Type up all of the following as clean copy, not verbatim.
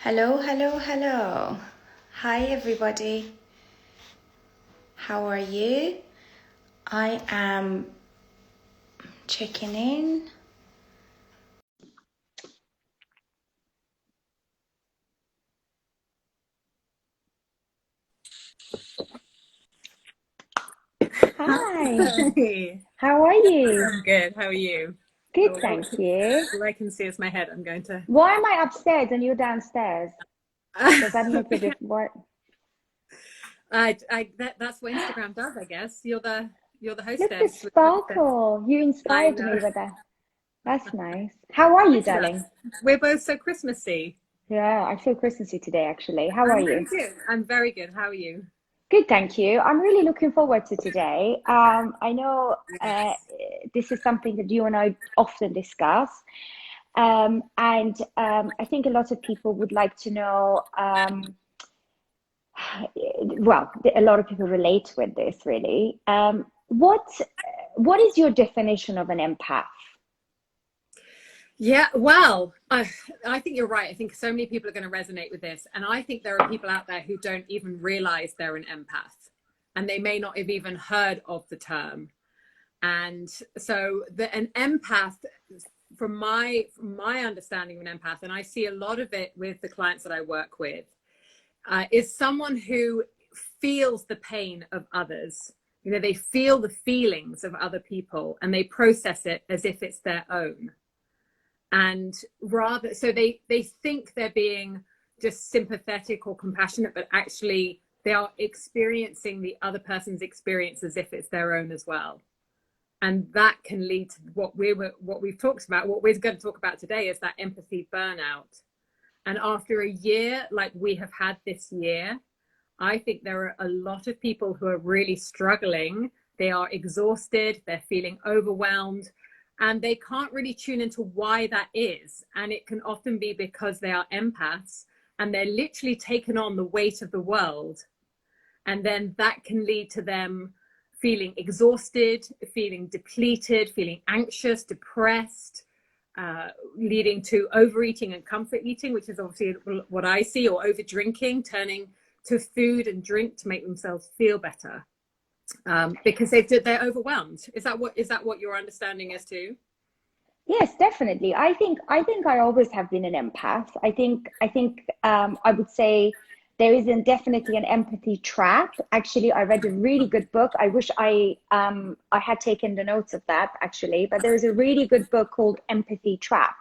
Hello, hello, hello. Hi, everybody. How are you? I am checking in. Hi, Hey, how are you? I'm good. How are you? Good, Oh, thank you. all I can see is my head. I'm going to. Why am I upstairs and you're downstairs? Does that make a difference? What? That's what Instagram does, I guess. You're the Look, the hostess with the hostess. sparkle. You I inspired know. me with that. That's nice. How are you, It's nice. darling? We're both so Christmassy. Yeah, I feel Christmassy today, actually. How are I'm you? really good. I'm very good. How are you? Good, thank you. I'm really looking forward to today. I know Yes. this is something that you and I often discuss. And I think a lot of people would like to know, well, a lot of people relate with this really. What is your definition of an empath? Yeah, well, I think you're right. I think so many people are going to resonate with this. And I think there are people out there who don't even realize they're an empath and they may not have even heard of the term. And so an empath, from my understanding of an empath, and I see a lot of it with the clients that I work with, is someone who feels the pain of others. You know, they feel the feelings of other people and they process it as if it's their own. And rather, so they think they're being just sympathetic or compassionate, but actually they are experiencing the other person's experience as if it's their own as well. And that can lead to what we've talked about. What we're going to talk about today is that empathy burnout. And after a year like we have had this year, I think there are a lot of people who are really struggling. They are exhausted, they're feeling overwhelmed, and they can't really tune into why that is. And it can often be because they are empaths and they're literally taken on the weight of the world. And then that can lead to them feeling exhausted, feeling depleted, feeling anxious, depressed, leading to overeating and comfort eating, which is obviously what I see, or over drinking, turning to food and drink to make themselves feel better, because they're overwhelmed. Is that what your understanding is too? Yes, definitely. I think I always have been an empath. I think I would say there is definitely an empathy trap. Actually, I read a really good book. I wish I had taken the notes of that actually, but there is a really good book called Empathy Trap,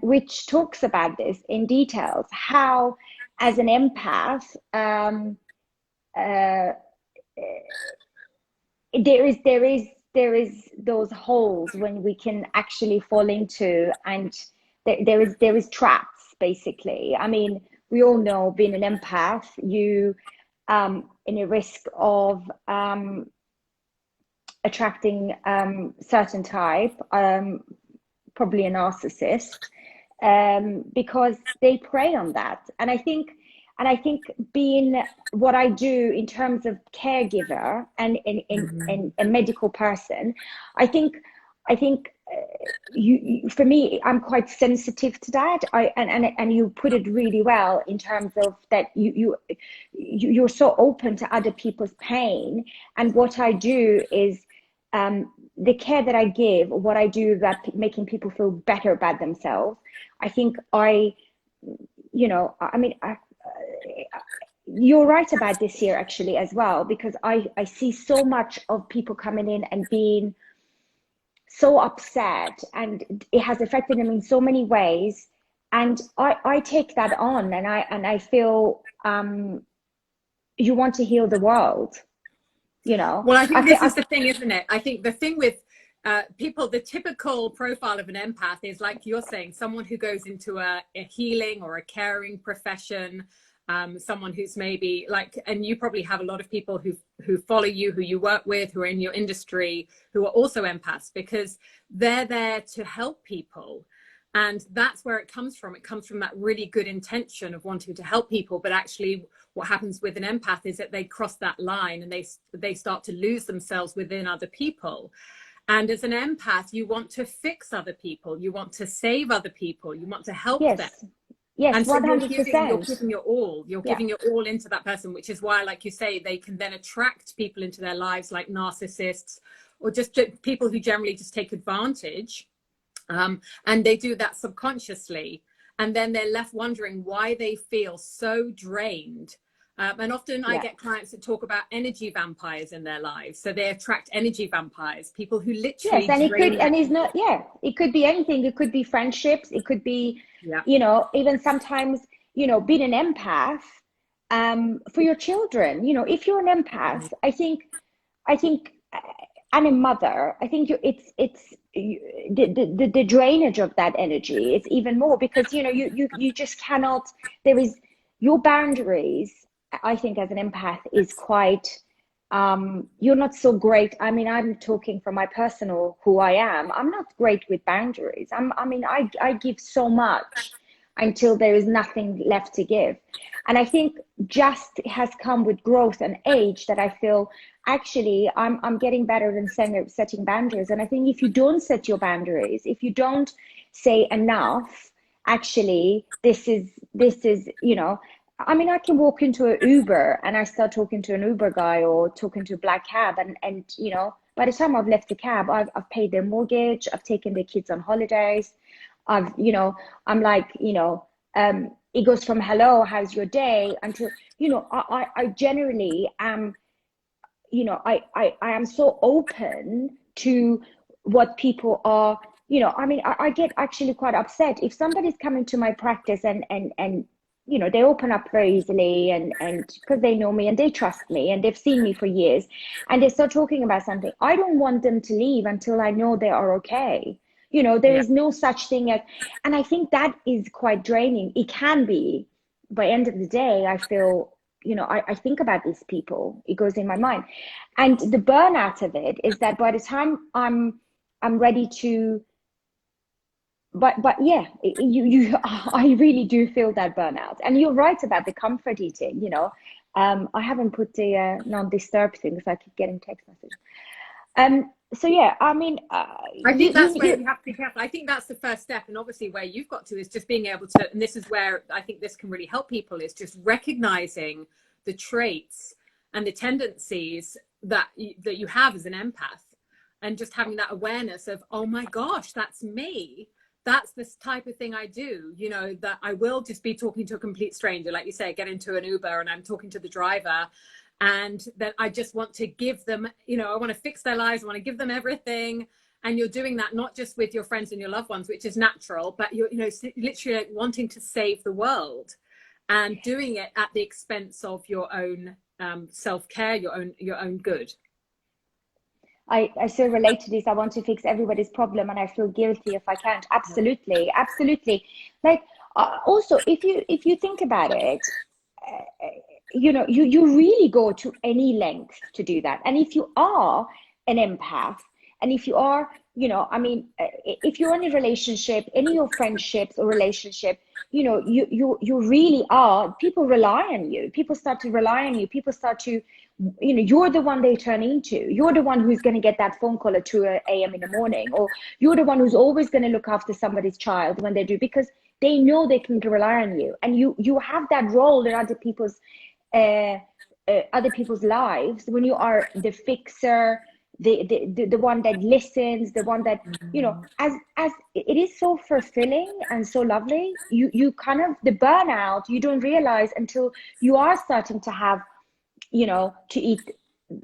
which talks about this in details. How, as an empath, uh, there is those holes when we can actually fall into, and there is traps basically. I mean, we all know, being an empath, you in a risk of attracting certain type, probably a narcissist, because they prey on that. And I think being what I do in terms of caregiver and in a medical person, I think for me, I'm quite sensitive to that. And you put it really well in terms of that you're so open to other people's pain. And what I do is, the care that I give, what I do that making people feel better about themselves. I think I mean, you're right about this year actually as well, because I see so much of people coming in and being so upset, and it has affected them in so many ways. And I take that on, and I feel, you want to heal the world, you know. Well, I I think think this is the thing, isn't it? I think the thing with people, the typical profile of an empath is, like you're saying, someone who goes into a healing or a caring profession, someone who's maybe like, and you probably have a lot of people who follow you, who you work with, who are in your industry, who are also empaths, because they're there to help people. And that's where it comes from. It comes from that really good intention of wanting to help people, but actually what happens with an empath is that they cross that line and they start to lose themselves within other people. And as an empath, you want to fix other people, you want to save other people, you want to help them. yes, Yes, And so you're 100%. giving your all, Yeah. into that person, which is why, like you say, they can then attract people into their lives like narcissists or just people who generally just take advantage. And they do that subconsciously. And then they're left wondering why they feel so drained. And often I Yeah. get clients that talk about energy vampires in their lives. So they attract energy vampires, people who Yes, literally and it could, drain and them. it's not, yeah, it could be anything. It could be friendships. It could be, Yeah. even sometimes, being an empath, for your children, if you're an empath, I think, and a mother, I think the drainage of that energy is even more because, you just cannot, there is your boundaries, I think as an empath is quite, you're not so great. I mean, I'm talking from my personal who I am. I'm not great with boundaries. I give so much until there is nothing left to give. And I think just has come with growth and age that I feel actually I'm getting better than setting boundaries. And I think if you don't set your boundaries, if you don't say enough, actually, this is, I can walk into an Uber and I start talking to an Uber guy or talking to a black cab, and by the time I've left the cab, I've paid their mortgage, I've taken their kids on holidays, I'm like, it goes from hello, how's your day, until, I generally am, I am so open to what people are, I get actually quite upset if somebody's coming to my practice and they open up very easily and because they know me and they trust me and they've seen me for years and they start talking about something. I don't want them to leave until I know they are okay. There Yeah. is no such thing as, and I think that is quite draining. It can be. By end of the day, I feel, I think about these people. It goes in my mind. And the burnout of it is that by the time I'm ready to, but yeah, I really do feel that burnout. And you're right about the comfort eating, I haven't put the non-disturb thing because I keep getting text messages. So yeah, I think that's where you you have to be careful. I think that's the first step. And obviously where you've got to is just being able to, and this is where I think this can really help people, is just recognizing the traits and the tendencies that you have as an empath, and just having that awareness of, oh my gosh, that's me. That's this type of thing I do, that I will just be talking to a complete stranger, like you say, get into an Uber and I'm talking to the driver, and that I just want to give them, I want to fix their lives, I want to give them everything. And you're doing that not just with your friends and your loved ones, which is natural, but you're, literally wanting to save the world and doing it at the expense of your own self-care, your own good. I so relate to this. I want to fix everybody's problem and I feel guilty if I can't. Absolutely, absolutely. Like, also, if you think about it, you really go to any length to do that. And if you are an empath, and if you are, if you're in a relationship, any of your friendships or relationship, you really are, people rely on you. People start to rely on you. People start to, you're the one they turn into. You're the one who's going to get that phone call at 2 a.m. in the morning, or you're the one who's always going to look after somebody's child when they do, because they know they can rely on you. And you have that role in other people's lives when you are the fixer, the one that listens, the one that, as it is so fulfilling and so lovely. You kind of, the burnout you don't realize until you are starting to have, to eat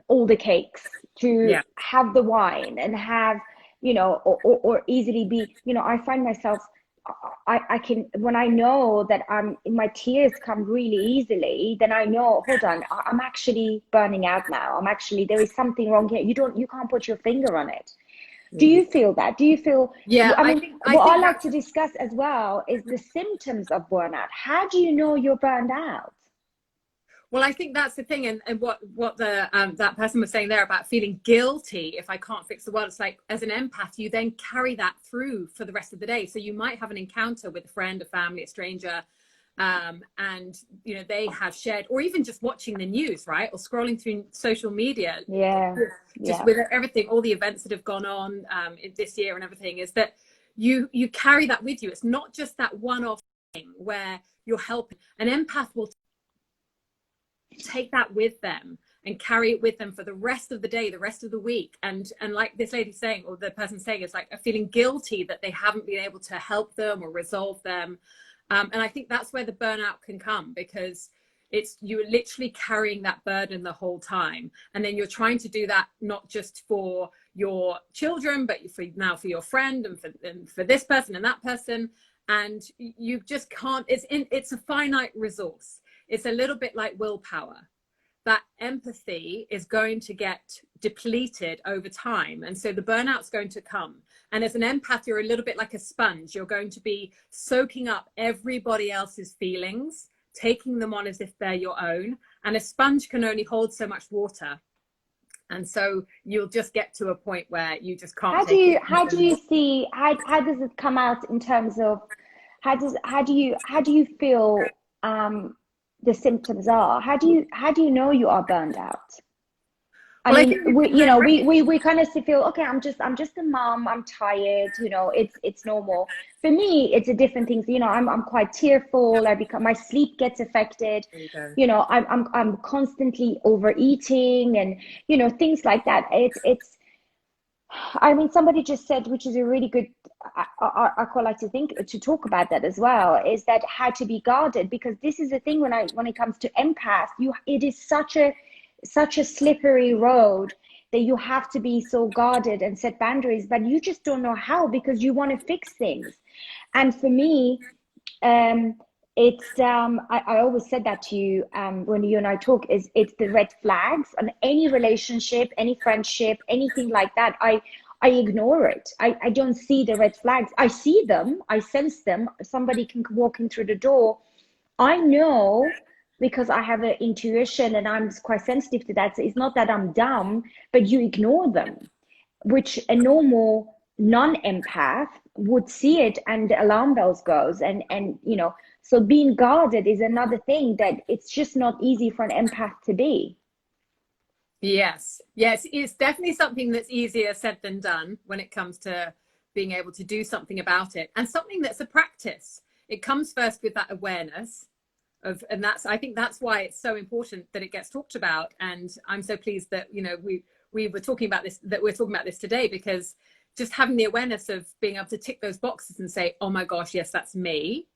all the cakes, to Yeah. have the wine and have, or easily be, I find myself, I can, when I know that my tears come really easily, then I know, hold on, I'm actually burning out now. there is something wrong here. You can't put your finger on it. Do you feel that? Do you feel, Yeah, I mean, I what I think like that's, to discuss as well is the symptoms of burnout. How do you know you're burned out? well, I think that's the thing. And what the that person was saying there about feeling guilty if I can't fix the world, it's like, as an empath, you then carry that through for the rest of the day. So you might have an encounter with a friend, a family, a stranger, and they have shared, or even just watching the news, right, or scrolling through social media, Yeah, just yeah. with everything, all the events that have gone on this year and everything, is that you carry that with you. It's not just that one-off where you're helping. An empath will take that with them and carry it with them for the rest of the day, the rest of the week. And like this lady saying, or the person saying, it's like a feeling guilty that they haven't been able to help them or resolve them. And I think that's where the burnout can come, because it's you're literally carrying that burden the whole time. And then you're trying to do that not just for your children, but for your friend and for this person and that person. And you just can't, it's a finite resource. It's a little bit like willpower. That empathy is going to get depleted over time. And so the burnout's going to come. And as an empath, you're a little bit like a sponge. You're going to be soaking up everybody else's feelings, taking them on as if they're your own. And a sponge can only hold so much water. And so you'll just get to a point where you just can't. How do you see, how does it come out in terms of, how do you feel the symptoms are? How do you know you are burned out? I mean, we kind of feel, okay, I'm just a mom, I'm tired, it's normal. For me, it's a different thing. I'm quite tearful. My sleep gets affected. I'm constantly overeating and things like that. I mean, somebody just said, which is a really good, I quite like to talk about that as well, is that how to be guarded, because this is the thing when it comes to empath, it is such a slippery road that you have to be so guarded and set boundaries, but you just don't know how, because you want to fix things. And for me, it's I always said that to you when you and I talk, it's the red flags on any relationship, any friendship, anything like that. I ignore it. I don't see the red flags. I see them, I sense them. Somebody can walk in through the door. I know, because I have an intuition and I'm quite sensitive to that. So it's not that I'm dumb, but you ignore them, which a normal non-empath would see it and the alarm bells goes. And so being guarded is another thing that it's just not easy for an empath to be. Yes, it's definitely something that's easier said than done when it comes to being able to do something about it, and something that's a practice. It comes first with that awareness and I think that's why it's so important that it gets talked about. And I'm so pleased that we were talking about this, that we're talking about this today, because just having the awareness of being able to tick those boxes and say, oh my gosh, yes, that's me.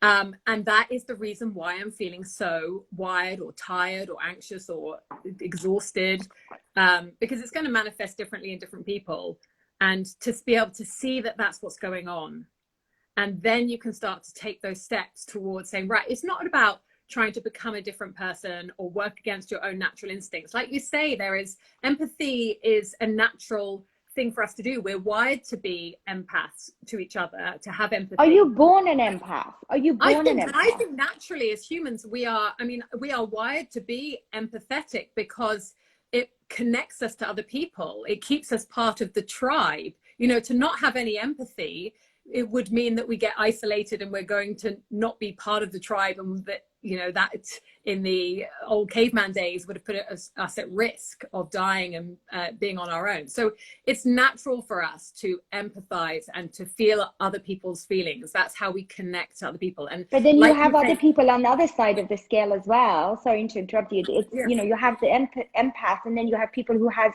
And that is the reason why I'm feeling so wired or tired or anxious or exhausted, because it's going to manifest differently in different people. And to be able to see that that's what's going on. And then you can start to take those steps towards saying, right, it's not about trying to become a different person or work against your own natural instincts. Like you say, empathy is a natural thing for us to do. We're wired to be empaths to each other, to have empathy. Are you born an empath? I think naturally as humans, we are wired to be empathetic because it connects us to other people. It keeps us part of the tribe. To not have any empathy, it would mean that we get isolated and we're going to not be part of the tribe, and that that in the old caveman days would have put us at risk of dying and being on our own. So it's natural for us to empathize and to feel other people's feelings. That's how we connect to other people. But then you have other people on the other side of the scale as well. Sorry to interrupt you. It's you have the empath, and then you have people who have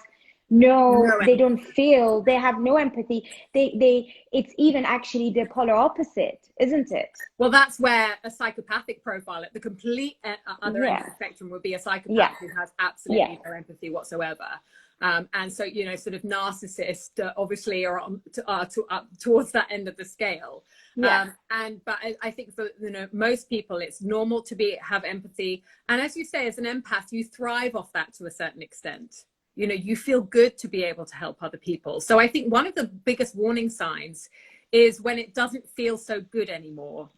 they don't feel, they have no empathy. It's even actually the polar opposite, isn't it? Well, that's where a psychopathic profile at the complete other end of the spectrum would be a psychopath who has absolutely no empathy whatsoever. And so, sort of narcissists obviously are towards that end of the scale. But I think for most people, it's normal to have empathy. And as you say, as an empath, you thrive off that to a certain extent. You feel good to be able to help other people. So I think one of the biggest warning signs is when it doesn't feel so good anymore.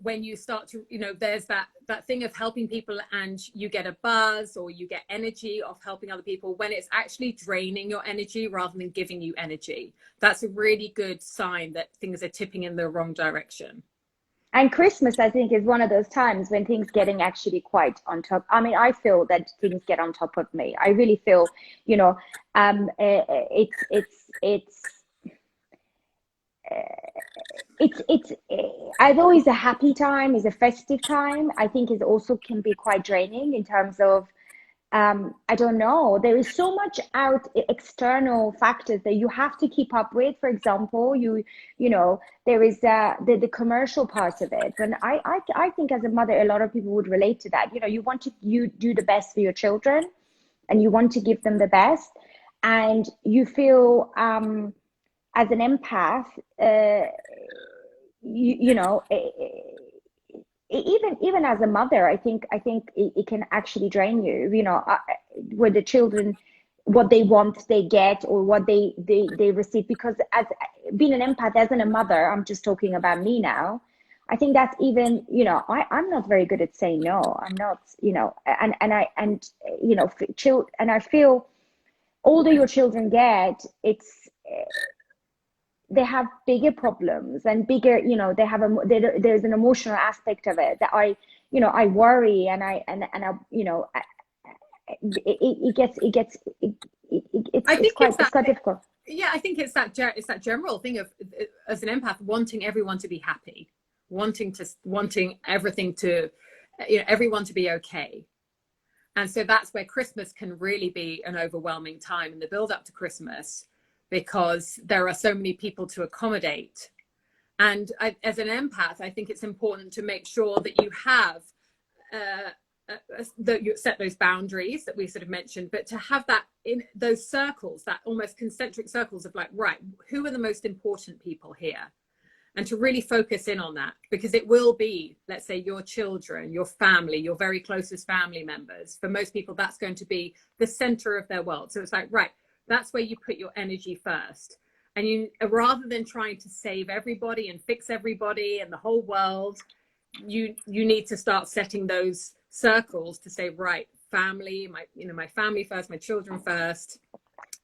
When you start to, there's that thing of helping people and you get a buzz or you get energy of helping other people, when it's actually draining your energy rather than giving you energy. That's a really good sign that things are tipping in the wrong direction. And Christmas, I think, is one of those times when things getting actually quite on top. I mean, I feel that things get on top of me. I really feel, it's although it's a happy time, it's a festive time, I think it also can be quite draining in terms of I don't know, there is so much out external factors that you have to keep up with. For example, you know, there is the commercial part of it. When I think as a mother, a lot of people would relate to that. You know, you do the best for your children and you want to give them the best, and you feel as an empath, you know, even as a mother, I think it can actually drain you. You know, where the children, what they want, they get, or what they receive. Because as being an empath, as in a mother, I'm just talking about me now. I think that's even, you know, I'm not very good at saying no. I'm not, you know, and you know, and I feel older your children get, it's they have bigger problems and bigger, you know, they have there's an emotional aspect of it that you know, I worry, and I you know, it's quite difficult. Yeah, I think it's that general thing of, as an empath, wanting everyone to be happy, wanting everything to, you know, everyone to be okay. And so that's where Christmas can really be an overwhelming time in the build up to Christmas, because there are so many people to accommodate. And as an empath, I think it's important to make sure that you have, that you set those boundaries that we sort of mentioned, but to have that in those circles, that almost concentric circles of like, right, who are the most important people here? And to really focus in on that, because it will be, let's say, your children, your family, your very closest family members. For most people, that's going to be the center of their world. So it's like, right, that's where you put your energy first. And you, rather than trying to save everybody and fix everybody and the whole world, you need to start setting those circles to say, right, family, my family first, my children first,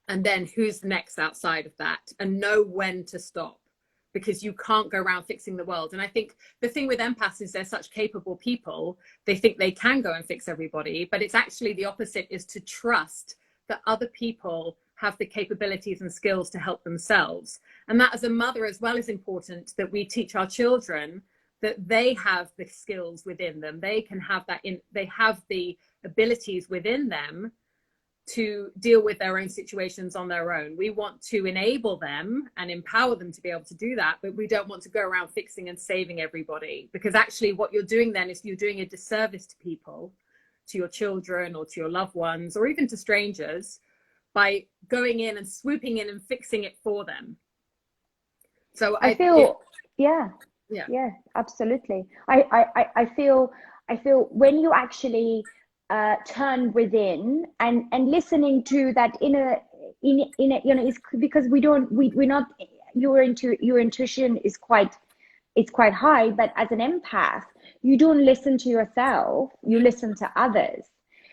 and then who's next outside of that, and know when to stop, because you can't go around fixing the world. And I think the thing with empaths is they're such capable people, they think they can go and fix everybody, but it's actually the opposite, is to trust that other people have the capabilities and skills to help themselves. And that, as a mother as well, is important, that we teach our children that they have the skills within them. They can have that they have the abilities within them to deal with their own situations on their own. We want to enable them and empower them to be able to do that, but we don't want to go around fixing and saving everybody, because actually what you're doing then is you're doing a disservice to people, to your children or to your loved ones, or even to strangers, by going in and swooping in and fixing it for them. So I feel, yeah, absolutely. I feel when you actually turn within and listening to that inner, you know, it's because we're not, your intuition is quite high, but as an empath, you don't listen to yourself, you listen to others.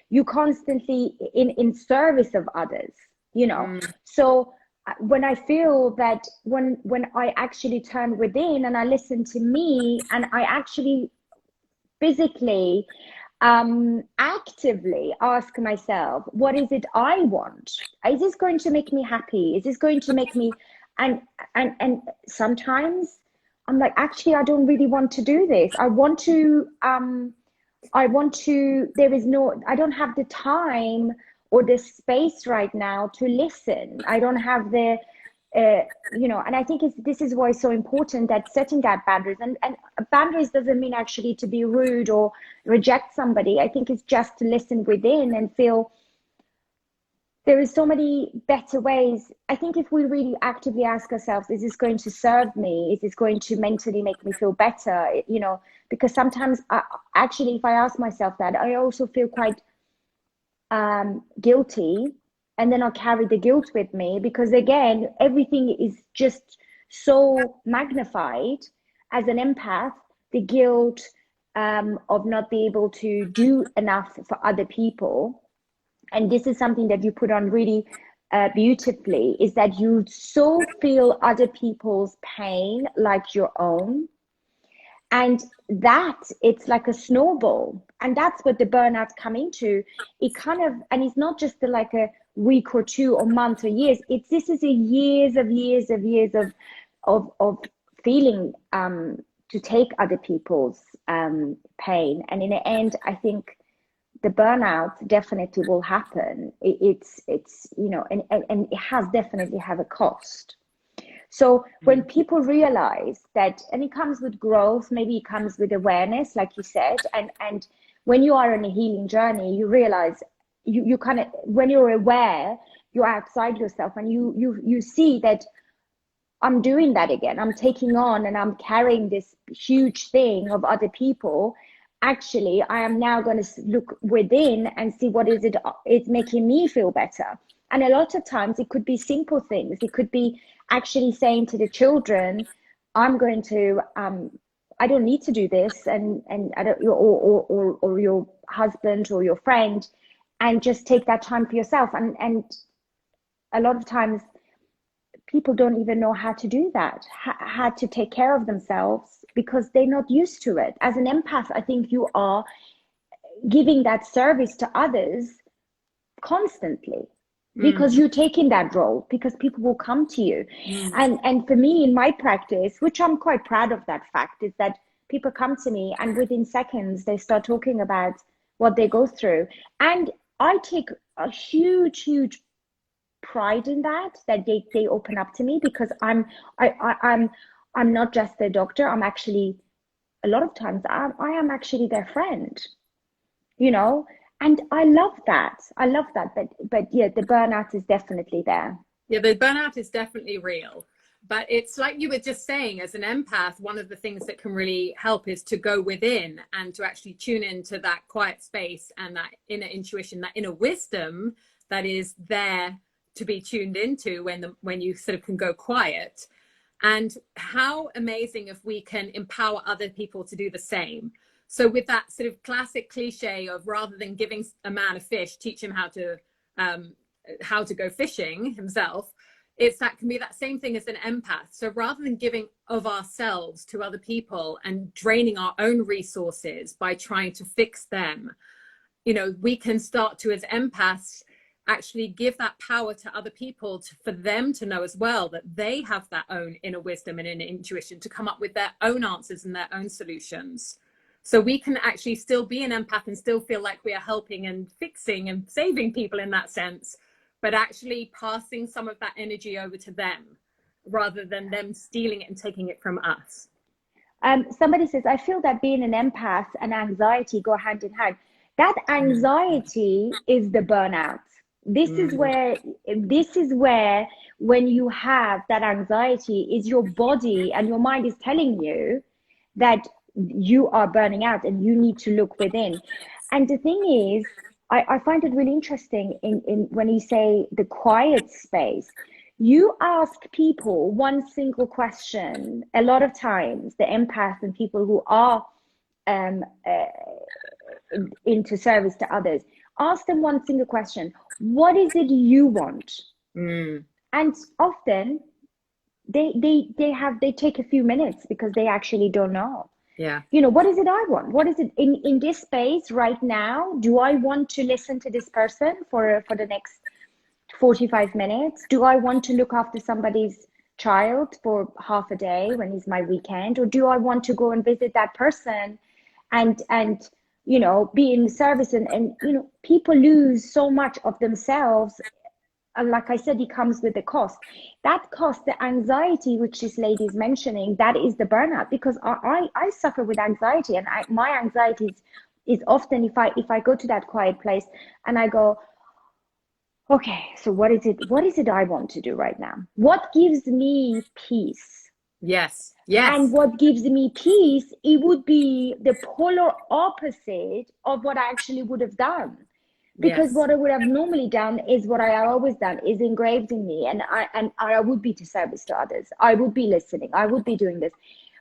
You constantly in service of others, you know. So when I feel that when I actually turn within and I listen to me, and I actually physically actively ask myself, what is it I want? Is this going to make me happy? Is this going to make me, and sometimes I'm like, actually, I don't really want to do this. I want to, I don't have the time or the space right now to listen. I don't have the, you know, and I think this is why it's so important that setting that boundaries, and boundaries doesn't mean actually to be rude or reject somebody. I think it's just to listen within and feel there is so many better ways. I think if we really actively ask ourselves, is this going to serve me? Is this going to mentally make me feel better? You know, because sometimes actually, if I ask myself that, I also feel quite guilty, and then I'll carry the guilt with me, because again, everything is just so magnified. As an empath, the guilt of not being able to do enough for other people, and this is something that you put on really beautifully, is that you so feel other people's pain like your own. And that, it's like a snowball. And that's what the burnout's coming to. It kind of, and it's not just like a week or two or month or years. This is a years of of feeling to take other people's pain. And in the end, I think the burnout definitely will happen. It's you know, and it has definitely have a cost. So when people realize that, and it comes with growth, maybe it comes with awareness, like you said, and when you are on a healing journey, you realize you kind of, when you're aware, you're outside yourself, and you see that I'm doing that again. I'm taking on and I'm carrying this huge thing of other people. Actually, I am now going to look within and see what is it's making me feel better. And a lot of times it could be simple things. It could be actually saying to the children, I'm going to, I don't need to do this. And I don't, or your husband or your friend, and just take that time for yourself. And a lot of times people don't even know how to do that, how to take care of themselves, because they're not used to it. As an empath, I think you are giving that service to others constantly, because you're taking that role, because people will come to you. And for me, in my practice, which I'm quite proud of that fact, is that people come to me and within seconds they start talking about what they go through. And I take a huge pride in that they open up to me, because I'm not just their doctor. I'm actually, a lot of times I am actually their friend, you know. And I love that. But yeah, the burnout is definitely there. Yeah, the burnout is definitely real. But it's like you were just saying, as an empath, one of the things that can really help is to go within and to actually tune into that quiet space and that inner intuition, that inner wisdom that is there to be tuned into when you sort of can go quiet. And how amazing if we can empower other people to do the same. So with that sort of classic cliche of, rather than giving a man a fish, teach him how to go fishing himself, that can be that same thing as an empath. So rather than giving of ourselves to other people and draining our own resources by trying to fix them, you know, we can start to, as empaths, actually give that power to other people, for them to know as well that they have that own inner wisdom and inner intuition to come up with their own answers and their own solutions. So we can actually still be an empath and still feel like we are helping and fixing and saving people in that sense, but actually passing some of that energy over to them rather than them stealing it and taking it from us. Somebody says, I feel that being an empath and anxiety go hand in hand. That anxiety is the burnout. This is where, when you have that anxiety, is your body and your mind is telling you that you are burning out and you need to look within. And the thing is, I find it really interesting in when you say the quiet space. You ask people one single question. A lot of times, the empaths and people who are into service to others, ask them one single question: what is it you want? And often they take a few minutes, because they actually don't know. Yeah. You know, what is it I want? What is it in this space right now? Do I want to listen to this person for the next 45 minutes? Do I want to look after somebody's child for half a day when it's my weekend? Or do I want to go and visit that person and you know, be in service? And you know, people lose so much of themselves. And like I said, it comes with the cost. That cost, the anxiety, which this lady is mentioning, that is the burnout. Because I suffer with anxiety, and my anxiety is often, if I go to that quiet place and I go, okay, so what is it I want to do right now? What gives me peace? Yes. And what gives me peace, it would be the polar opposite of what I actually would have done. Because what I would have normally done is what I always done, is engraved in me, and I would be to service to others. I would be listening. I would be doing this.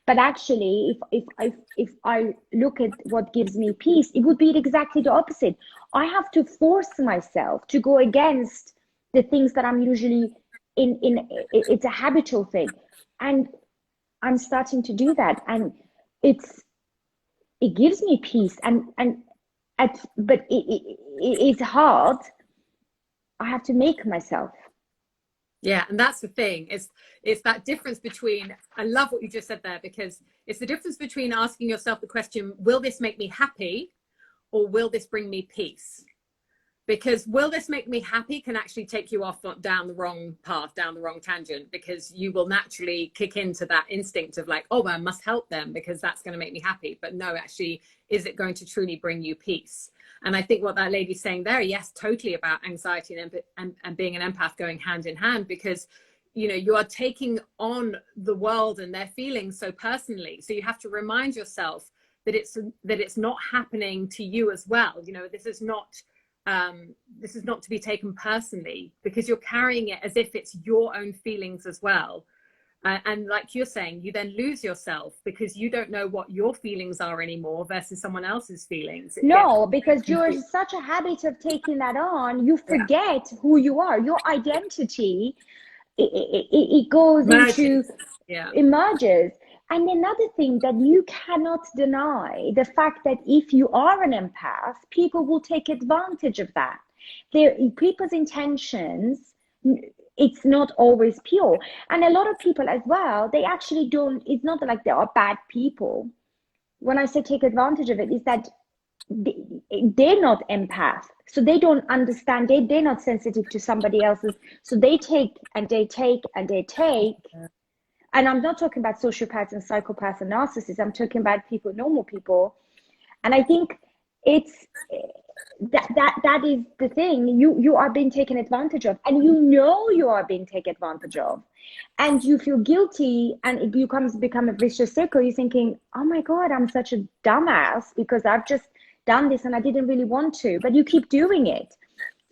But actually, if I look at what gives me peace, it would be exactly the opposite. I have to force myself to go against the things that I'm usually in. It's a habitual thing, and I'm starting to do that, and it gives me peace, but it's hard. I have to make myself. Yeah, and that's the thing. It's that difference between, I love what you just said there, because it's the difference between asking yourself the question, will this make me happy, or will this bring me peace? Because will this make me happy can actually take you off down the wrong path, down the wrong tangent, because you will naturally kick into that instinct of like, oh, I must help them because that's going to make me happy. But no, actually, is it going to truly bring you peace? And I think what that lady's saying there, yes, totally about anxiety and being an empath going hand in hand, because you know, you are taking on the world and their feelings so personally. So you have to remind yourself that it's not happening to you as well. You know, this is not to be taken personally, because you're carrying it as if it's your own feelings as well. And like you're saying, you then lose yourself because you don't know what your feelings are anymore versus someone else's feelings. No, because you're in such a habit of taking that on, you forget who you are. Your identity, it goes into, emerges. And another thing that you cannot deny, the fact that if you are an empath, people will take advantage of that. People's intentions, it's not always pure. And a lot of people as well, they actually don't, it's not like they are bad people. When I say take advantage of it, is that they're not empath. So they don't understand, they're not sensitive to somebody else's. So they take and they take and they take. And I'm not talking about sociopaths and psychopaths and narcissists. I'm talking about people, normal people. And I think it's that is the thing. You are being taken advantage of, and you know you are being taken advantage of, and you feel guilty, and it become a vicious circle. You're thinking, oh my God, I'm such a dumbass because I've just done this and I didn't really want to, but you keep doing it.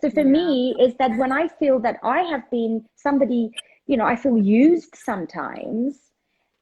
So for me, is that when I feel that I have been somebody, you know, I feel used sometimes,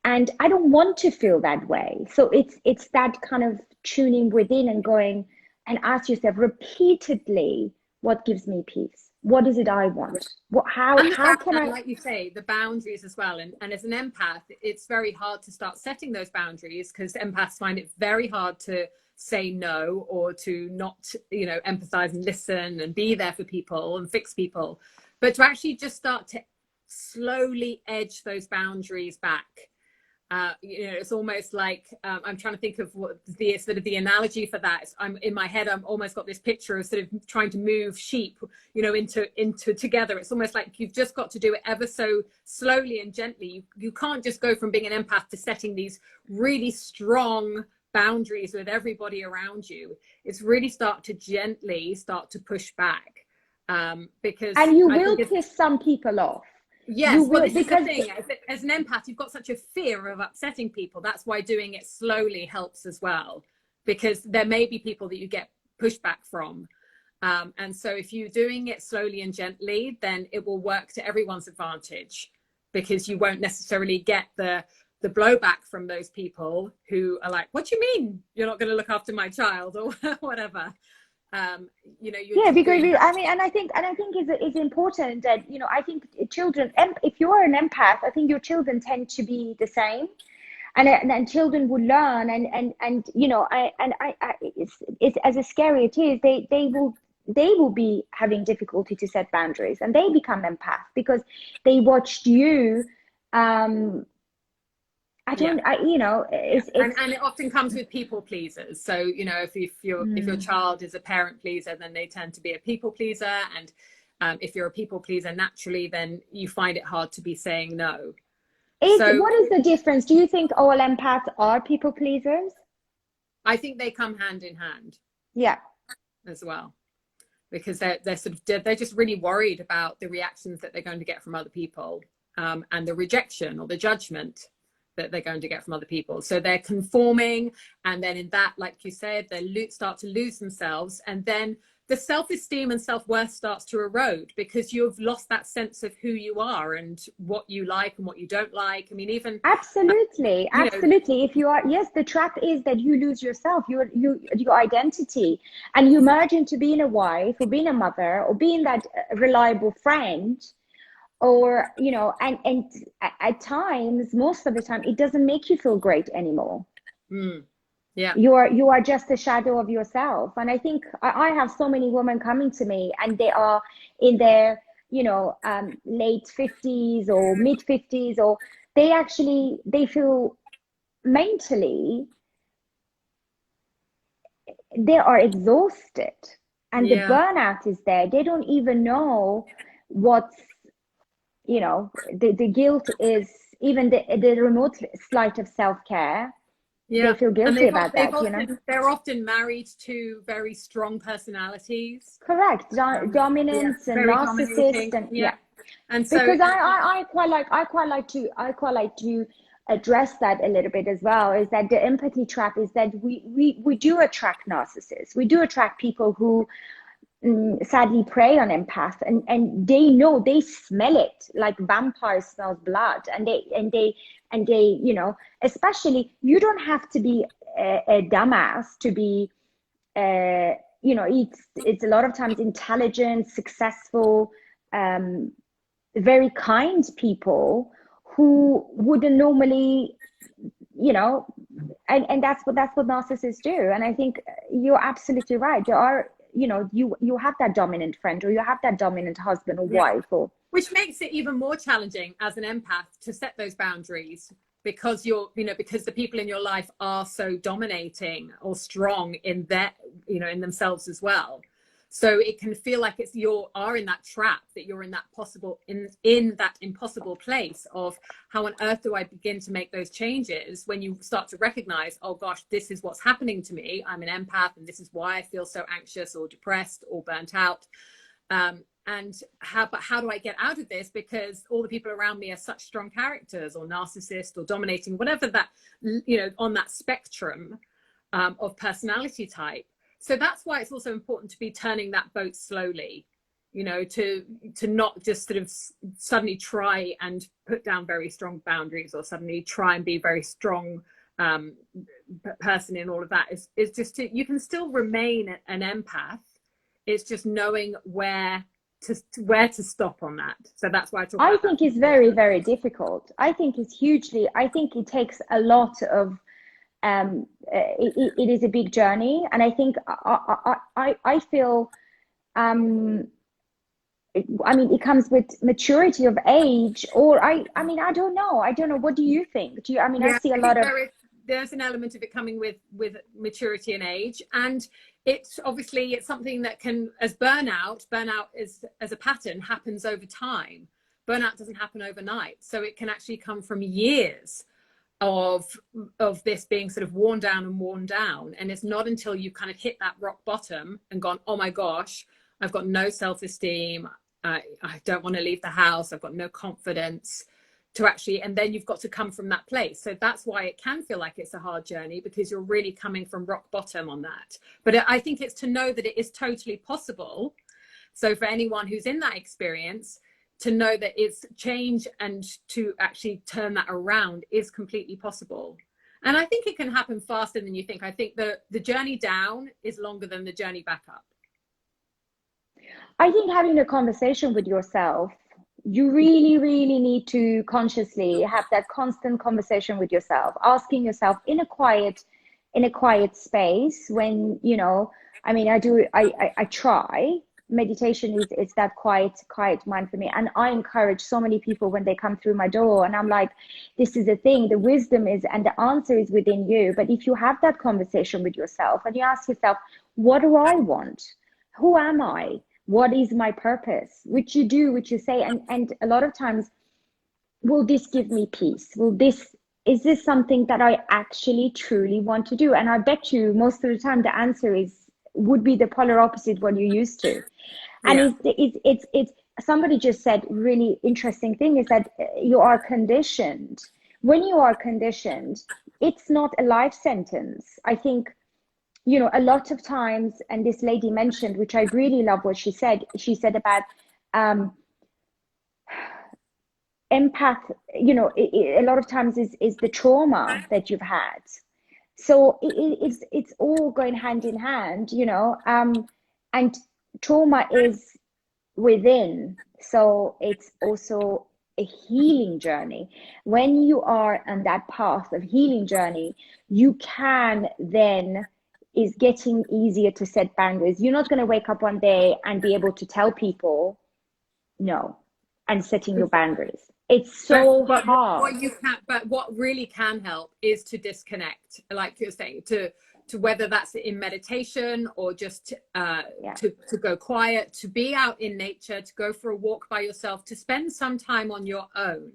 and I don't want to feel that way. So it's that kind of tuning within and going and ask yourself repeatedly, what gives me peace? What is it I want? How can I, like you say, the boundaries as well. And as an empath, it's very hard to start setting those boundaries, because empaths find it very hard to say no, or to not, you know, empathize and listen and be there for people and fix people, but to actually just start to slowly edge those boundaries back. You know, it's almost like I'm trying to think of what the sort of the analogy for that is. I'm in my head, I'm almost got this picture of sort of trying to move sheep, you know, into together. It's almost like you've just got to do it ever so slowly and gently. You can't just go from being an empath to setting these really strong boundaries with everybody around you. It's really gently start to push back, because and you will piss some people off. Yes, well, this is the thing. As an empath, you've got such a fear of upsetting people. That's why doing it slowly helps as well, because there may be people that you get pushback from. And so if you're doing it slowly and gently, then it will work to everyone's advantage, because you won't necessarily get the blowback from those people who are like, what do you mean you're not going to look after my child, or whatever. You know, because I mean, and I think it's important that, you know, I think children, if you are an empath, I think your children tend to be the same, and children will learn, and you know, it's as scary it is, they will be having difficulty to set boundaries, and they become empath because they watched you. You know, and it often comes with people pleasers. So, you know, if your child is a parent pleaser, then they tend to be a people pleaser. And if you're a people pleaser naturally, then you find it hard to be saying no. What is the difference? Do you think all empaths are people pleasers? I think they come hand in hand. Yeah. As well, because they're just really worried about the reactions that they're going to get from other people, and the rejection or the judgment that they're going to get from other people. So they're conforming, and then in that, like you said, they start to lose themselves, and then the self-esteem and self-worth starts to erode, because you've lost that sense of who you are and what you like and what you don't like. I mean, even absolutely. If you are, yes, the trap is that you lose yourself, your identity, and you merge into being a wife, or being a mother, or being that reliable friend, or, you know, and at times, most of the time, it doesn't make you feel great anymore. Yeah, you are just a shadow of yourself. And I think I have so many women coming to me, and they are in their late 50s or mid 50s, or they feel mentally they are exhausted, and the Yeah. burnout is there. They don't even know what's, the guilt is, even the remote slight of self-care. They Yeah. feel And guilty about that. they're often married to very strong personalities. Correct. Yeah, Dominance and very narcissist, dominating. and Yeah. yeah. And so Because I quite like to address that a little bit as well, is that the empathy trap is that we do attract narcissists. We do attract people who sadly prey on empath, and they smell it like vampires smell blood, and they especially, you don't have to be a dumbass to be it's a lot of times intelligent, successful, very kind people who wouldn't normally, you know and that's what narcissists do. And I think you're absolutely right. There are, you have that dominant friend, or you have that dominant husband or yeah, wife, or which makes it even more challenging as an empath to set those boundaries, because because the people in your life are so dominating or strong in their, in themselves as well. So it can feel like you are in that trap, that you're in that in that impossible place of, how on earth do I begin to make those changes, when you start to recognize, oh gosh, this is what's happening to me. I'm an empath, and this is why I feel so anxious or depressed or burnt out. And how do I get out of this? Because all the people around me are such strong characters, or narcissist, or dominating, whatever that, on that spectrum of personality type. So that's why it's also important to be turning that boat slowly, to not just sort of suddenly try and put down very strong boundaries, or suddenly try and be very strong person in all of that. Is just you can still remain an empath. It's just knowing where to stop on that. So that's why I talk I about think that. it's very, very difficult. I think it takes a lot of it is a big journey. And I think I feel it comes with maturity of age, or I don't know. What do you think? I Yeah, see a I lot think of. there's an element of it coming with maturity and age, and it's something that can, as burnout is, as a pattern, happens over time. Burnout doesn't happen overnight, so it can actually come from years of this being sort of worn down, and it's not until you kind of hit that rock bottom and gone, oh my gosh, I've got no self-esteem, I don't want to leave the house, I've got no confidence, to actually, and then you've got to come from that place. So that's why it can feel like it's a hard journey, because you're really coming from rock bottom on that. But I think it's to know that it is totally possible. So for anyone who's in that experience, to know that it's change, and to actually turn that around is completely possible. And I think it can happen faster than you think. I think the journey down is longer than the journey back up. I think having a conversation with yourself, you really, really need to consciously have that constant conversation with yourself, asking yourself in a quiet space. When, I try. Meditation is that quiet mind for me. And I encourage so many people when they come through my door, and I'm like, this is the thing, the wisdom is, and the answer is within you. But if you have that conversation with yourself and you ask yourself, what do I want? Who am I? What is my purpose? Which you do, which you say, and a lot of times, will this give me peace? Is this something that I actually truly want to do? And I bet you most of the time the answer would be the polar opposite what you used to. And Yeah. it's somebody just said really interesting thing, is that you are conditioned. When you are conditioned, it's not a life sentence. I think, a lot of times, and this lady mentioned, which I really love what she said about empath, a lot of times is the trauma that you've had. So it's all going hand in hand, and trauma is within. So it's also a healing journey. When you are on that path of healing journey, you can then, is getting easier to set boundaries. You're not going to wake up one day and be able to tell people, No. And setting your boundaries. It's so hard. But what really can help is to disconnect, like you're saying, to whether that's in meditation or just to go quiet, to be out in nature, to go for a walk by yourself, to spend some time on your own,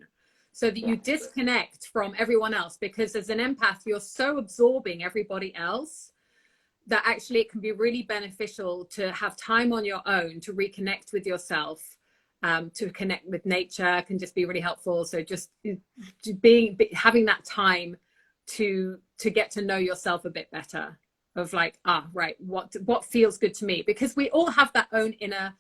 so that you disconnect from everyone else. Because as an empath, you're so absorbing everybody else that actually it can be really beneficial to have time on your own to reconnect with yourself. To connect with nature can just be really helpful. So just having that time to get to know yourself a bit better, of like, right, what feels good to me, because we all have that own inner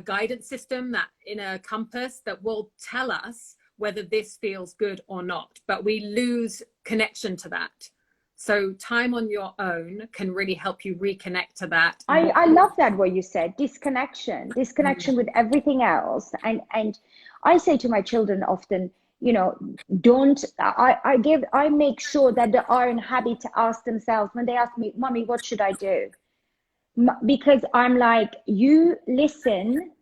guidance system, that inner compass that will tell us whether this feels good or not, but we lose connection to that. So time on your own can really help you reconnect to that. I love that, what you said, disconnection with everything else. And I say to my children often, you know, I make sure that they are in habit to ask themselves, when they ask me, Mommy, what should I do? Because I'm like, you listen,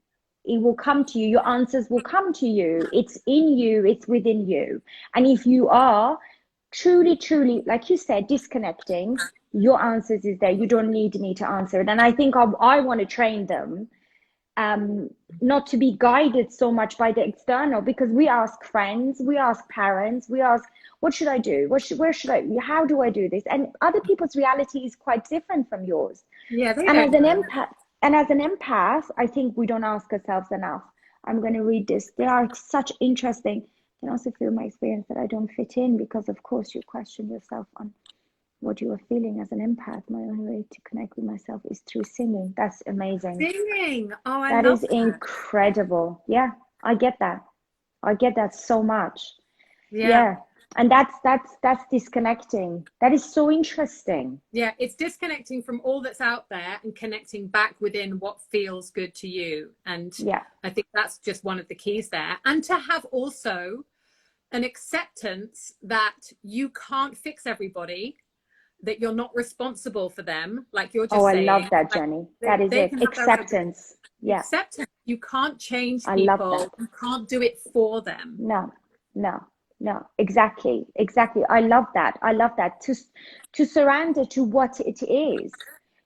it will come to you, your answers will come to you. It's in you, it's within you. And if you are truly, like you said, disconnecting, your answers is there. You don't need me to answer it. And I think I want to train them not to be guided so much by the external, because we ask friends, we ask parents, we ask, what should I do? Where should I, how do I do this? And other people's reality is quite different from yours. Yeah, and as an empath, I think we don't ask ourselves enough. I'm going to read this. They are such interesting. I can also feel my experience that I don't fit in, because of course you question yourself on what you are feeling as an empath. My only way to connect with myself is through singing. That's amazing. Singing. Oh, that is incredible. Yeah, I get that. I get that so much. Yeah. And that's disconnecting. That is so interesting. Yeah, it's disconnecting from all that's out there and connecting back within what feels good to you. And I think that's just one of the keys there. And to have also an acceptance that you can't fix everybody, that you're not responsible for them, like you're just saying. I love that, Jenny. That is it. Acceptance. Yeah. Acceptance. You can't change people. You can't do it for them. No, exactly. I love that. To surrender to what it is,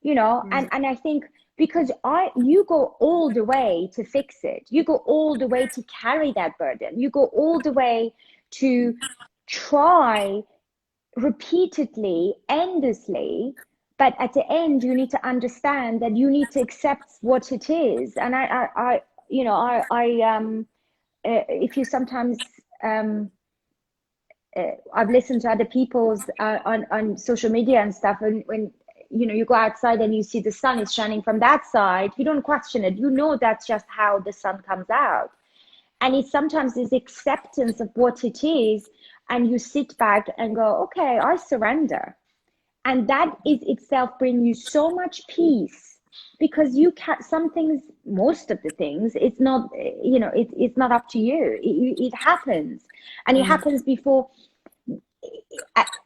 you know, and I think, because you go all the way to fix it. You go all the way to carry that burden. You go all the way to try repeatedly, endlessly, but at the end you need to understand that you need to accept what it is. And if you sometimes I've listened to other people's on social media and stuff, and when you know, you go outside and you see the sun is shining from that side, you don't question it. You know that's just how the sun comes out. And it sometimes is acceptance of what it is, and you sit back and go, okay, I surrender. And that is itself bring you so much peace, because you can, some things, most of the things, it's not, you know, it's not up to you. It happens, and it happens before.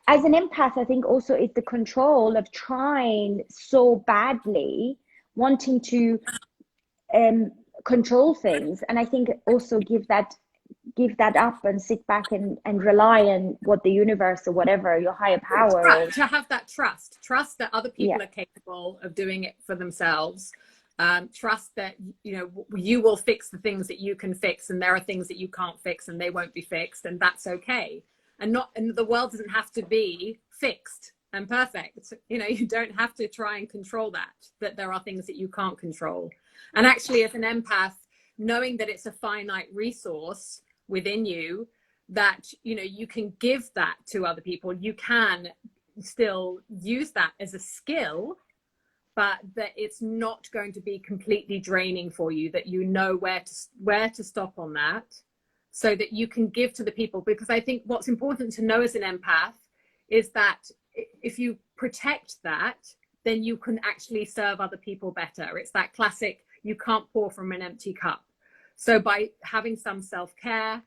As an empath, I think also it's the control of trying so badly, wanting to control things. And I think also give that up and sit back and rely on what the universe or whatever, your higher power is. To have that trust that other people are capable of doing it for themselves. Trust that, you know, you will fix the things that you can fix, and there are things that you can't fix and they won't be fixed, and that's okay. And the world doesn't have to be fixed and perfect. You know, you don't have to try and control that there are things that you can't control. And actually, as an empath, knowing that it's a finite resource within you, that, you know, you can give that to other people. You can still use that as a skill, but that it's not going to be completely draining for you, that you know where to stop on that, so that you can give to the people. Because I think what's important to know as an empath is that if you protect that, then you can actually serve other people better. It's that classic, you can't pour from an empty cup. So by having some self-care,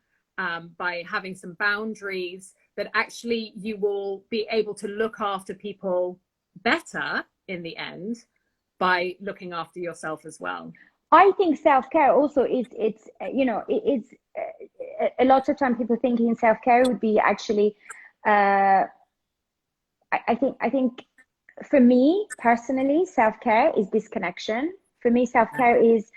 by having some boundaries, that actually you will be able to look after people better in the end, by looking after yourself as well. I think self-care also is, it's, you know, it's a lot of time people thinking self-care would be actually, uh, I think for me personally, self-care is disconnection. For me, self-care is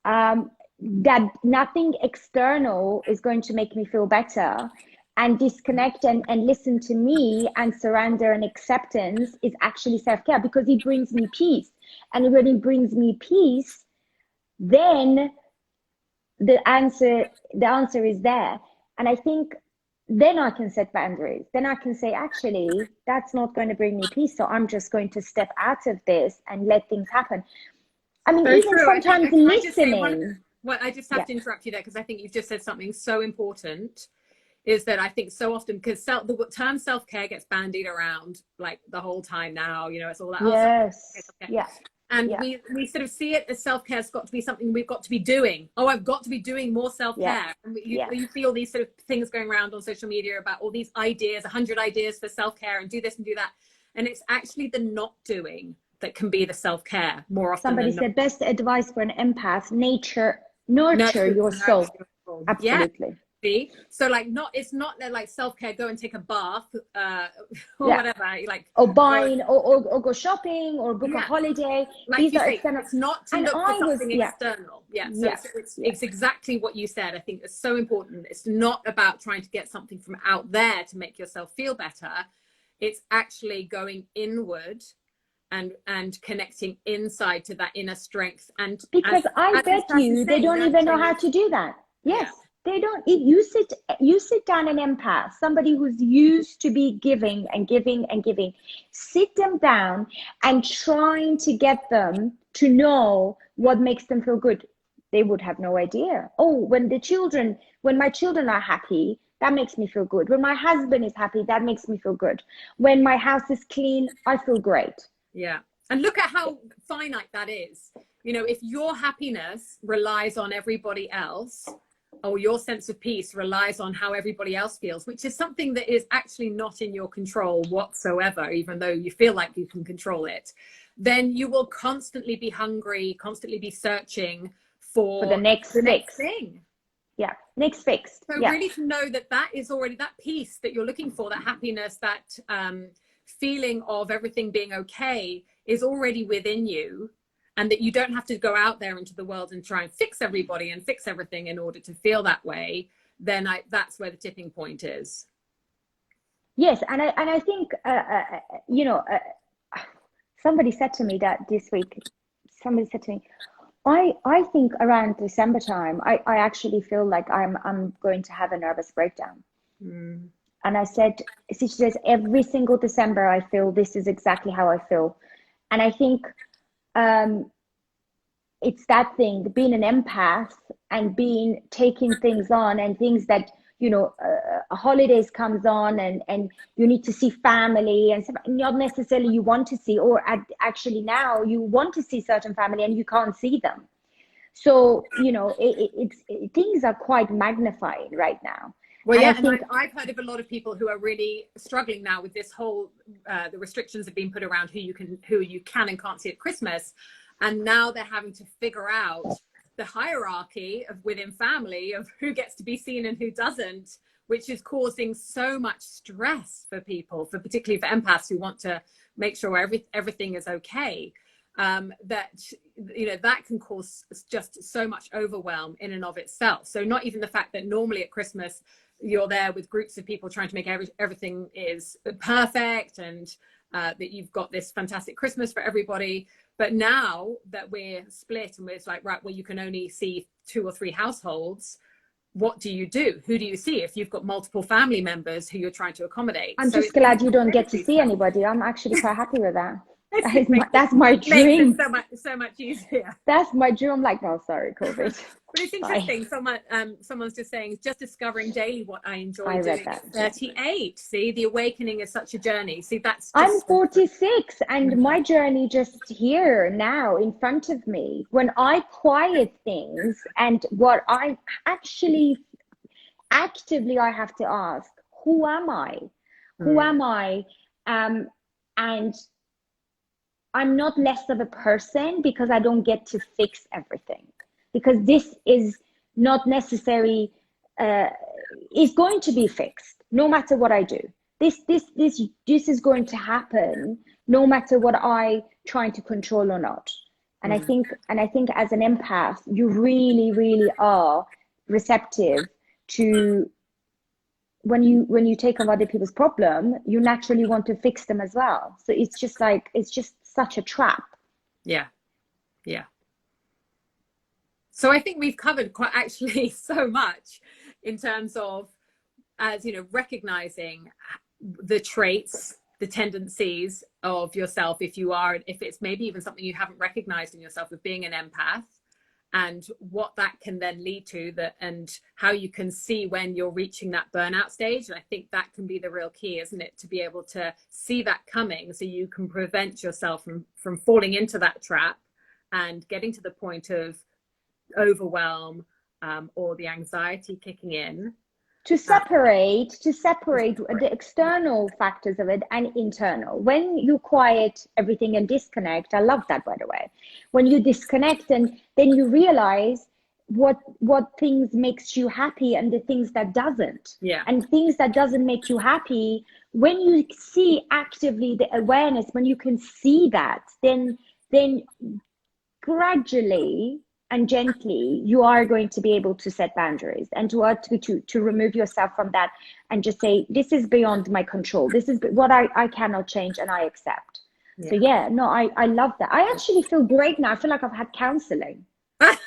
um, that nothing external is going to make me feel better, and disconnect and listen to me and surrender and acceptance is actually self-care, because it brings me peace. And when it brings me peace, then the answer is there. And I think then I can set boundaries. Then I can say, actually, that's not going to bring me peace, so I'm just going to step out of this and let things happen. I mean, So even true. I think, sometimes can I just say listening. well, I just have Yeah. to interrupt you there, because I think you've just said something so important, is that I think so often, because the term self-care gets bandied around like the whole time now, you know, it's all that, oh, self-care, Yes. self-care. Yeah. And Yeah. we sort of see it as self-care has got to be something we've got to be doing. Oh, I've got to be doing more Yeah. self-care. And Yeah. you feel these sort of things going around on social media about all these ideas, 100 ideas for self-care, and do this and do that. And it's actually the not doing that can be the self-care more often Somebody than not. said best advice for an empath: nurture Nurture, your soul. nurture. Yeah. Absolutely. See, so like, not, it's not like self-care, go and take a bath, or Yeah. whatever, like, Or or buying, or go shopping, or book a yeah, holiday. like These you are say, external. it's not to And look for I was, something yeah. external. Yeah, so Yeah. Yeah. it's exactly what you said. I think it's so important. It's not about trying to get something from out there to make yourself feel better. It's actually going inward and connecting inside to that inner strength, and Because I as this bet person's you they saying, don't even know nurturing how your, to do that. yeah, Yes, they don't. If you sit down, an empath, somebody who's used to be giving and giving and giving, sit them down and trying to get them to know what makes them feel good. They would have no idea. Oh, when my children are happy, that makes me feel good. When my husband is happy, that makes me feel good. When my house is clean, I feel great. yeah. And look at how finite that is. You know, if your happiness relies on everybody else, or your sense of peace relies on how everybody else feels, which is something that is actually not in your control whatsoever, even though you feel like you can control it, then you will constantly be hungry, constantly be searching For the for next the next fix. thing. Yeah, next fix. So Yeah. really, to know that that is already, that peace that you're looking for, that happiness, that feeling of everything being okay is already within you, and that you don't have to go out there into the world and try and fix everybody and fix everything in order to feel that way, then that's where the tipping point is. Yes, and I think you know, somebody said to me that this week. Somebody said to me, I think around December time, I actually feel like I'm going to have a nervous breakdown. Mm. And I said, she says, every single December I feel this is exactly how I feel. And I think um, it's that thing, being an empath and being taking things on, and things that, holidays comes on, and you need to see family and stuff, not necessarily you want to see, or actually now you want to see certain family and you can't see them. So things are quite magnifying right now. Well, And I yeah, and think I've heard of a lot of people who are really struggling now with this whole, the restrictions have been put around who you can and can't see at Christmas, and now they're having to figure out the hierarchy of within family of who gets to be seen and who doesn't, which is causing so much stress for people, particularly for empaths who want to make sure everything is okay. That that can cause just so much overwhelm in and of itself. So not even the fact that normally at Christmas you're there with groups of people trying to make everything is perfect, and that you've got this fantastic Christmas for everybody. But now that we're split and it's like, right, well, you can only see 2 or 3 households. What do you do? Who do you see if you've got multiple family members who you're trying to accommodate? I'm So just it's glad you don't get to incredibly see stressful. anybody. I'm actually quite happy with that. It That's my makes it dream. so much easier. That's my dream. I'm like, no, sorry, COVID. But it's Bye. interesting. Someone's just saying, just discovering daily what I enjoy I read doing that. at 38. See, the awakening is such a journey. See, that's I'm just 46, and my journey just here now in front of me. When I quiet things, and what I actually actively I have to ask, who am I? Who am I? And I'm not less of a person because I don't get to fix everything. because this is not necessary, is going to be fixed no matter what I do. This is going to happen no matter what I try to control or not. And I think as an empath, you really, really are receptive to, when you take on other people's problem, you naturally want to fix them as well. So it's just such a trap. Yeah. Yeah. So I think we've covered quite actually so much in terms of, as you know, recognizing the traits, the tendencies of yourself, if it's maybe even something you haven't recognized in yourself of being an empath, and what that can then lead to, and how you can see when you're reaching that burnout stage. And I think that can be the real key, isn't it? To be able to see that coming so you can prevent yourself from falling into that trap and getting to the point of overwhelm, or the anxiety kicking in. To separate the external factors of it and internal. When you quiet everything and disconnect, I love that, by the way. When you disconnect, and then you realize what things makes you happy and the things that doesn't. Yeah. And things that doesn't make you happy, when you see actively the awareness, when you can see that, then gradually and gently, you are going to be able to set boundaries and to remove yourself from that and just say, this is beyond my control. This is what I cannot change, and I accept. Yeah. So yeah, no, I love that. I actually feel great now. I feel like I've had counseling. I'm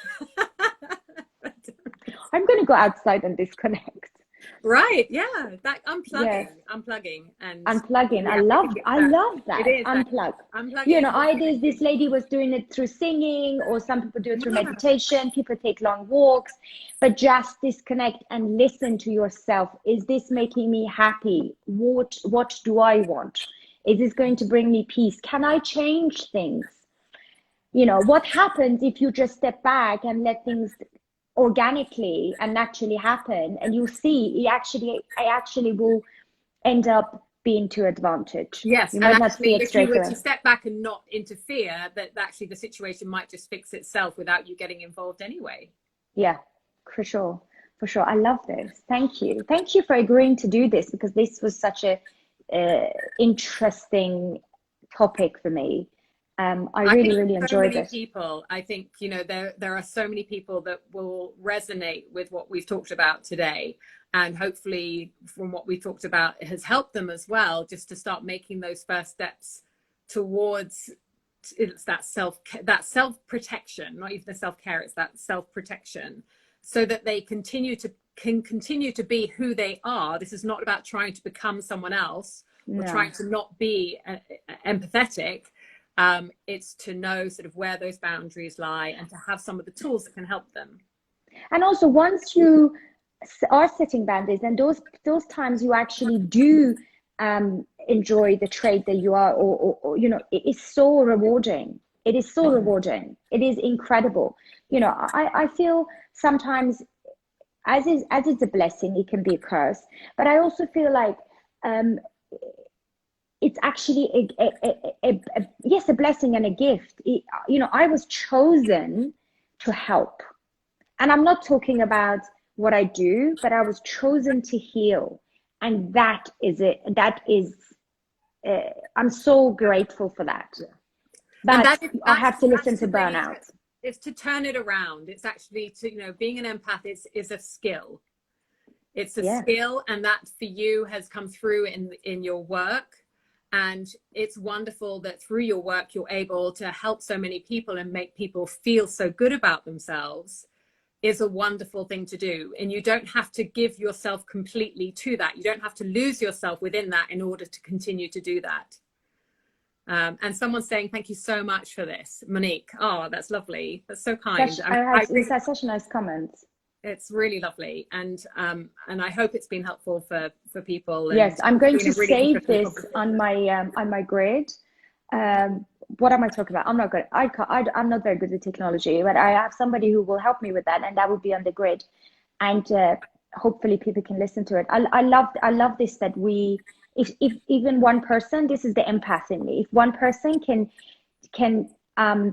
going to go outside and disconnect. Right. Yeah. That unplugging. Yeah. I love that. It is unplug. You know, this lady was doing it through singing, or some people do it through meditation. People take long walks, but just disconnect and listen to yourself. Is this making me happy? What do I want? Is this going to bring me peace? Can I change things? You know, what happens if you just step back and let things organically and naturally happen, and you see I actually will end up being to advantage. Yes, and actually, if you were to step back and not interfere, that actually the situation might just fix itself without you getting involved anyway. Yeah, for sure. I love this. Thank you for agreeing to do this, because this was such a interesting topic for me. I really enjoyed it. People, I think, you know, there are so many people that will resonate with what we've talked about today, and hopefully from what we've talked about, it has helped them as well, just to start making those first steps towards that self-protection, not even the self-care, it's that self-protection, so that they can continue to be who they are. This is not about trying to become someone else or trying to not be empathetic. It's to know sort of where those boundaries lie, and to have some of the tools that can help them. And also, once you are setting boundaries, and those times you actually do enjoy the trait that you are, or you know, it is so rewarding. It is so rewarding. It is incredible. You know, I feel sometimes, as it's a blessing, it can be a curse. But I also feel like it's actually a blessing and a gift. You know, I was chosen to help, and I'm not talking about what I do, but I was chosen to heal, and that is it. That is, I'm so grateful for that. But I have to listen to Burnout. It's to turn it around. It's actually to, you know, being an empath is a skill. It's a skill, and that for you has come through in your work. And it's wonderful that through your work, you're able to help so many people and make people feel so good about themselves. Is a wonderful thing to do. And you don't have to give yourself completely to that. You don't have to lose yourself within that in order to continue to do that. And someone's saying, thank you so much for this, Monique. Oh, that's lovely. That's so kind. That's such a nice comment. It's really lovely, and I hope it's been helpful for people. Yes, I'm going to save this on my grid. What am I talking about? I'm not good. I'm not very good at technology, but I have somebody who will help me with that, and that would be on the grid. And hopefully people can listen to it. I love this, that if even one person, this is the empath in me. If one person can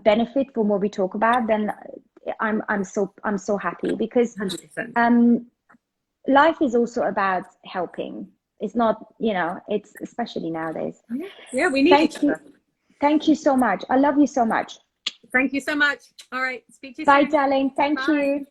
benefit from what we talk about, then I'm so happy, because 100%. life is also about helping. It's not, it's especially nowadays. Yeah, we need each Thank you. other. Thank you so much. I love you so much. Thank you so much. All right. Speak to you Bye, soon. darling. Thank Bye. you.